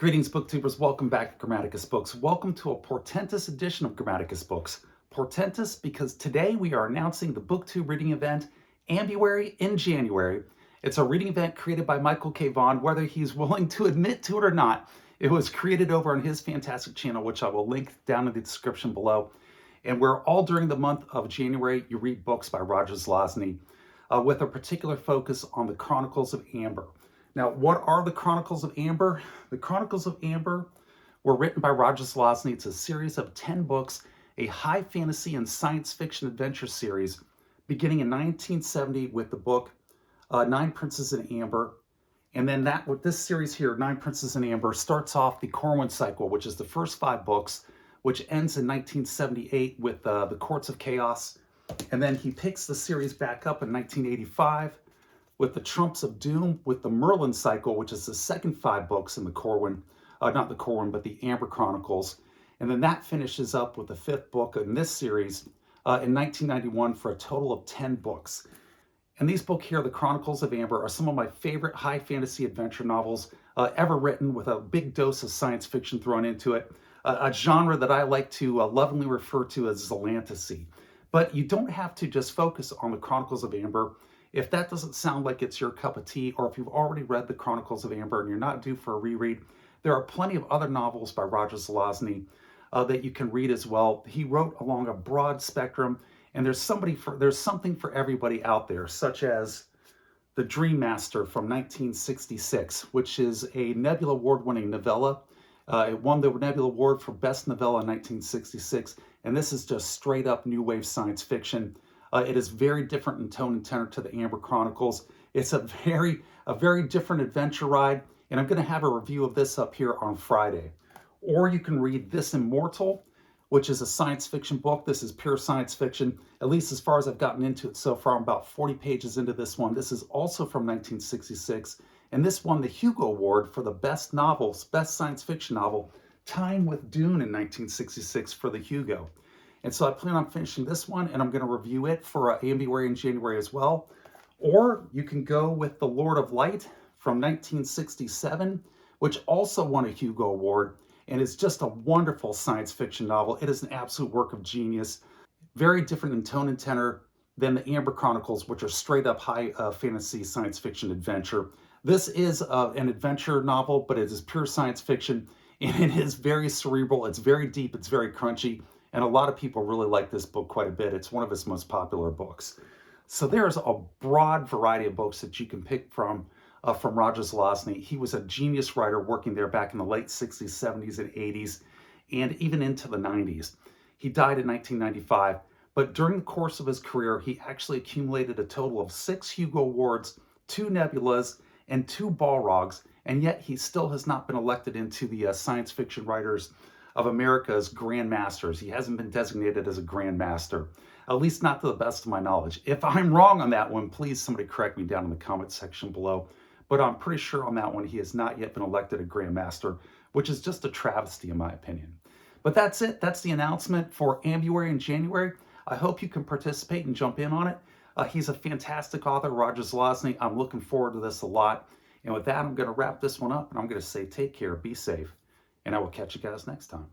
Greetings, booktubers. Welcome back to Grammaticus Books. Welcome to a portentous edition of Grammaticus Books. Portentous because today we are announcing the BookTube reading event, Ambuary, in January. It's a reading event created by Michael K. Vaughan, whether he's willing to admit to it or not. It was created over on his fantastic channel, which I will link down in the description below. And where all during the month of January, you read books by Roger Zelazny with a particular focus on the Chronicles of Amber. Now, what are the Chronicles of Amber? The Chronicles of Amber were written by Roger Zelazny. It's a series of 10 books, a high fantasy and science fiction adventure series, beginning in 1970 with the book Nine Princes in Amber. And then with this series here, Nine Princes in Amber, starts off the Corwin cycle, which is the first 5 books, which ends in 1978 with the Courts of Chaos. And then he picks the series back up in 1985 with the Trumps of Doom, with the Merlin cycle, which is the second 5 books in the Corwin, not the Corwin, but the Amber Chronicles. And then that finishes up with the 5th book in this series in 1991 for a total of 10 books. And these books here, the Chronicles of Amber, are some of my favorite high fantasy adventure novels ever written, with a big dose of science fiction thrown into it, a genre that I like to lovingly refer to as Zelazny. But you don't have to just focus on the Chronicles of Amber. If that doesn't sound like it's your cup of tea, or if you've already read the Chronicles of Amber and you're not due for a reread, there are plenty of other novels by Roger Zelazny that you can read as well. He wrote along a broad spectrum, and there's something for everybody out there, such as The Dream Master from 1966, which is a Nebula Award-winning novella. It won the Nebula Award for Best Novella in 1966, and this is just straight up new wave science fiction. It is very different in tone and tenor to the Amber Chronicles. It's a very different adventure ride, and I'm going to have a review of this up here on Friday. Or you can read this Immortal, which is a science fiction book. This is pure science fiction, at least as far as I've gotten into it so far. I'm about 40 pages into this one. This is also from 1966, and this won the Hugo Award for the best science fiction novel, tying with Dune in 1966 for the Hugo. And so I plan on finishing this one, and I'm going to review it for Ambuary in January as well. Or you can go with The Lord of Light from 1967, which also won a Hugo Award, and is just a wonderful science fiction novel. It is an absolute work of genius. Very different in tone and tenor than the Amber Chronicles, which are straight up high fantasy science fiction adventure. This is an adventure novel, but it is pure science fiction, and it is very cerebral. It's very deep. It's very crunchy. And a lot of people really like this book quite a bit. It's one of his most popular books. So there's a broad variety of books that you can pick from Roger Zelazny. He was a genius writer working there back in the late 60s, 70s, and 80s, and even into the 90s. He died in 1995, but during the course of his career, he actually accumulated a total of 6 Hugo Awards, 2 Nebulas, and 2 Balrogs, and yet he still has not been elected into the Science Fiction Writers of America's Grand Masters. He hasn't been designated as a Grand Master, at least not to the best of my knowledge. If I'm wrong on that one, please somebody correct me down in the comment section below. But I'm pretty sure on that one, he has not yet been elected a Grand Master, which is just a travesty in my opinion. But that's it. That's the announcement for Ambuary in January. I hope you can participate and jump in on it. He's a fantastic author, Roger Zelazny. I'm looking forward to this a lot. And with that, I'm going to wrap this one up, and I'm going to say take care, be safe, and I will catch you guys next time.